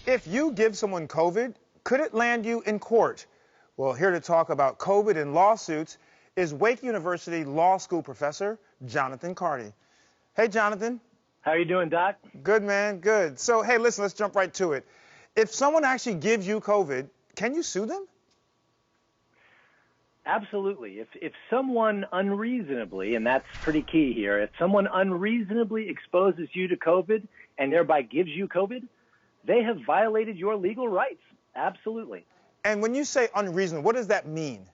If you give someone COVID, could it land you in court? Well, here to talk about COVID and lawsuits is Wake University Law School professor Jonathan Cardi. Hey, Jonathan. How are you doing, Doc? Good, man. Good. So, hey, listen, let's jump right to it. If someone actually gives you COVID, can you sue them? Absolutely. If someone unreasonably, and that's pretty key here, if someone unreasonably exposes you to COVID and thereby gives you COVID, they have violated your legal rights. Absolutely. And when you say unreasonable, what does that mean?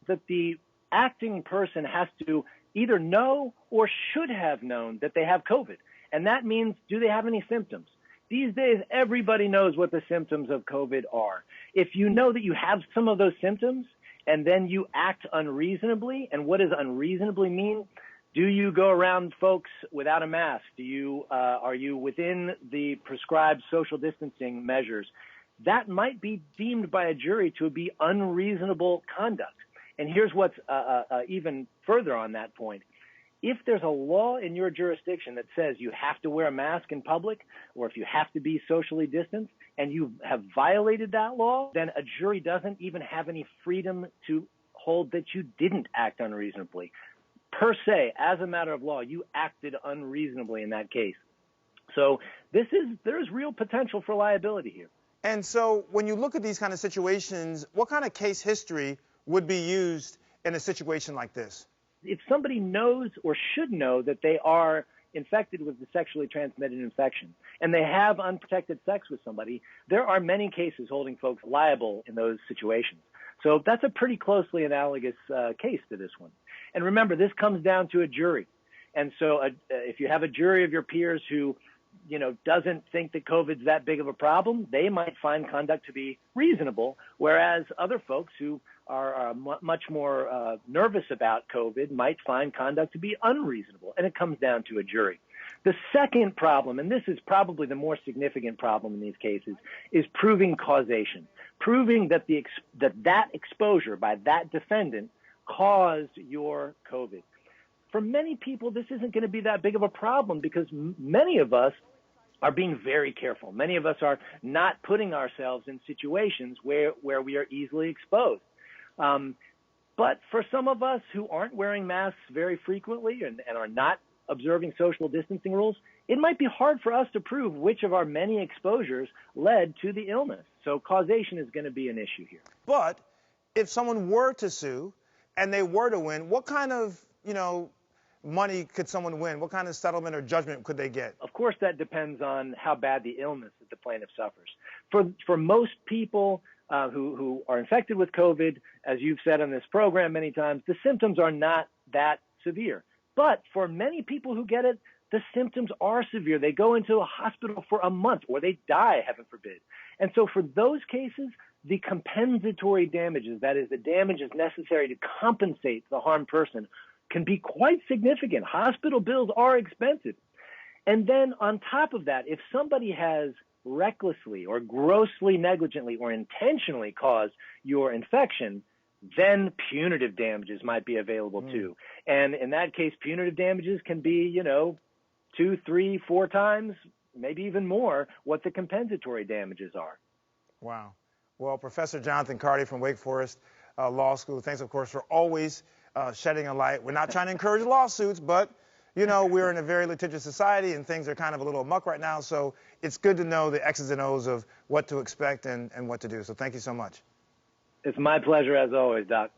That the acting person has to either know or should have known that they have COVID. And that means, do they have any symptoms? These days, everybody knows what the symptoms of COVID are. If you know that you have some of those symptoms and then you act unreasonably, and what does unreasonably mean? Do you go around folks without a mask? Are you within the prescribed social distancing measures? That might be deemed by a jury to be unreasonable conduct. And here's what's even further on that point. If there's a law in your jurisdiction that says you have to wear a mask in public, or if you have to be socially distanced, and you have violated that law, then a jury doesn't even have any freedom to hold that you didn't act unreasonably. Per se, as a matter of law, you acted unreasonably in that case. So there's real potential for liability here. And so when you look at these kind of situations, what kind of case history would be used in a situation like this? If somebody knows or should know that they are infected with the sexually transmitted infection and they have unprotected sex with somebody, there are many cases holding folks liable in those situations. So that's a pretty closely analogous case to this one. And remember, this comes down to a jury. And so if you have a jury of your peers who doesn't think that COVID's that big of a problem, they might find conduct to be reasonable, whereas other folks who are much more nervous about COVID might find conduct to be unreasonable, and it comes down to a jury. The second problem, and this is probably the more significant problem in these cases, is proving causation, proving that that exposure by that defendant caused your COVID. For many people, this isn't going to be that big of a problem because many of us are being very careful. Many of us are not putting ourselves in situations where we are easily exposed. But for some of us who aren't wearing masks very frequently and are not observing social distancing rules, it might be hard for us to prove which of our many exposures led to the illness. So causation is going to be an issue here. But if someone were to sue and they were to win, what kind of, money could someone win? What kind of settlement or judgment could they get? Of course, that depends on how bad the illness that the plaintiff suffers. For most people who are infected with COVID, as you've said on this program many times, the symptoms are not that severe. But for many people who get it, the symptoms are severe. They go into a hospital for a month or they die, heaven forbid. And so for those cases, the compensatory damages, that is the damages necessary to compensate the harmed person, can be quite significant. Hospital bills are expensive. And then on top of that, if somebody has recklessly or grossly negligently or intentionally caused your infection, then punitive damages might be available too. And in that case, punitive damages can be, 2, 3, 4 times, maybe even more, what the compensatory damages are. Wow. Well, Professor Jonathan Cardi from Wake Forest Law School, thanks, of course, for always shedding a light. We're not trying to encourage lawsuits, but, we're in a very litigious society and things are kind of a little muck right now. So it's good to know the X's and O's of what to expect and what to do. So thank you so much. It's my pleasure as always, Doc.